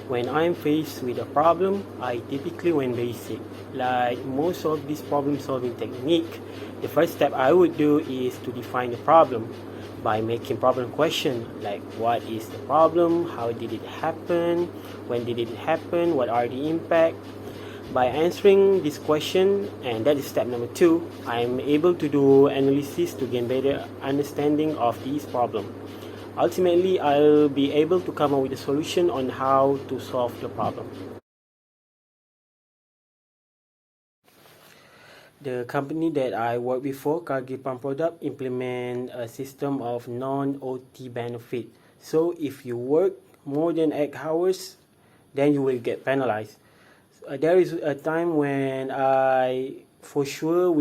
When I'm faced with a problem, I typically went basic. Like most of these problem solving technique, the first step I would do is to define the problem by making problem question like what is the problem, how did it happen, when did it happen, what are the impact. By answering this question, and that is step number 2, I'm able to do analysis to gain better understanding of this problem. Ultimately, I'll be able to come up with a solution on how to solve the problem. The company that I worked before, Cargill Pump Product, implement a system of non-OT benefit. So if you work more than 8 hours, then you will get penalized. There is a time when I for sure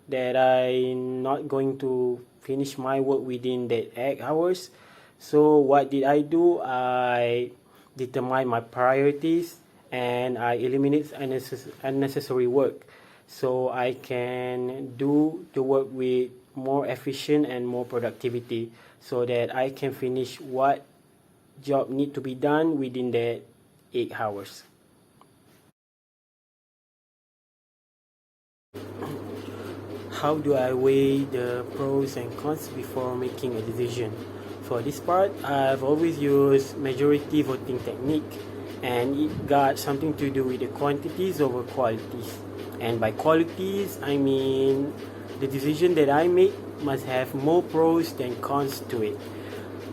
that I'm not going to finish my work within that 8 hours. So what did I do? I determine my priorities and I eliminate unnecessary work so I can do the work with more efficient and more productivity so that I can finish what job need to be done within that 8 hours. How do I weigh the pros and cons before making a decision? For this part, I've always used majority voting technique, and it got something to do with the quantities over qualities. And by qualities, I mean the decision that I make must have more pros than cons to it.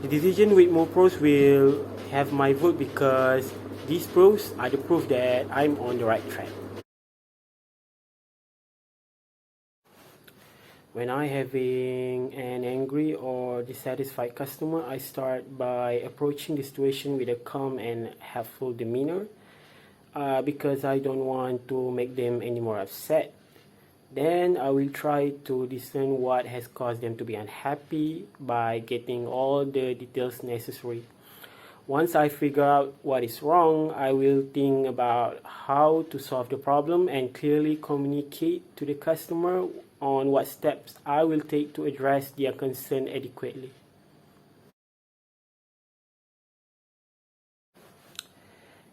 The decision with more pros will have my vote because these pros are the proof that I'm on the right track. When I having an angry or dissatisfied customer, I start by approaching the situation with a calm and helpful demeanor because I don't want to make them any more upset. Then I will try to discern what has caused them to be unhappy by getting all the details necessary. Once I figure out what is wrong, I will think about how to solve the problem and clearly communicate to the customer on what steps I will take to address their concern adequately.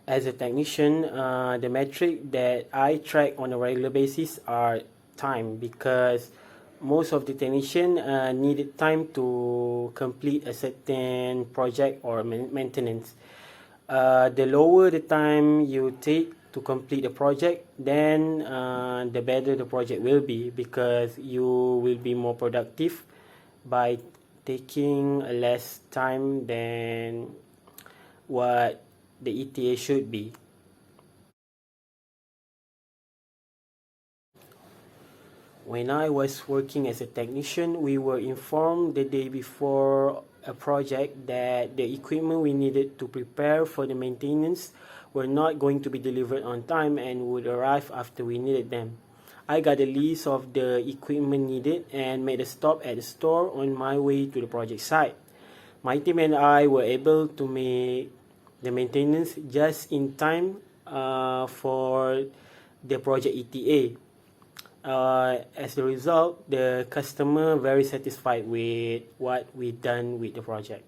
As a technician, the metric that I track on a regular basis are time because most of the technician needed time to complete a certain project or maintenance. The lower the time you take to complete a project, then the better the project will be because you will be more productive by taking less time than what the ETA should be. When I was working as a technician, we were informed the day before a project that the equipment we needed to prepare for the maintenance were not going to be delivered on time and would arrive after we needed them. I got a list of the equipment needed and made a stop at the store on my way to the project site. My team and I were able to make the maintenance just in time for the project ETA. As a result, the customer very satisfied with what we done with the project.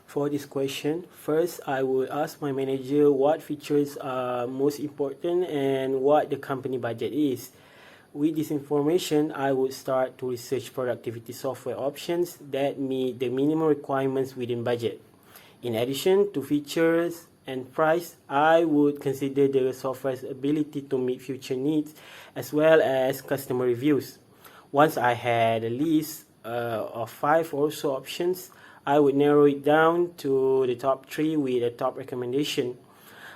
For this question, first I will ask my manager what features are most important and what the company budget is. With this information, I would start to research productivity software options that meet the minimum requirements within budget. In addition to features and price, I would consider the software's ability to meet future needs as well as customer reviews. Once I had a list of 5 or so options, I would narrow it down to the top 3 with a top recommendation.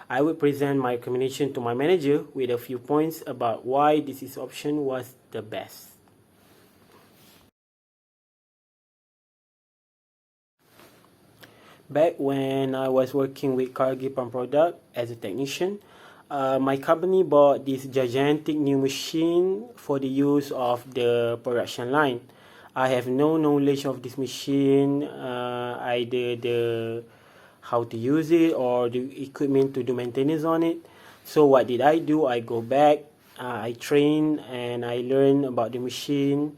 I would present my recommendation to my manager with a few points about why this option was the best. Back when I was working with Cargill Pump Product as a technician, my company bought this gigantic new machine for the use of the production line. I have no knowledge of this machine, either the how to use it or the equipment to do maintenance on it. So what did I do? I go back, I train and I learn about the machine.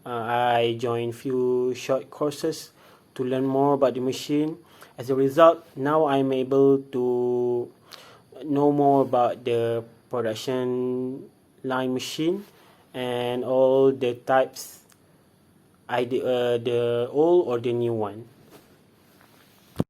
I joined few short courses to learn more about the machine. As a result, now I'm able to know more about the production line machine and all the types, the old or the new one.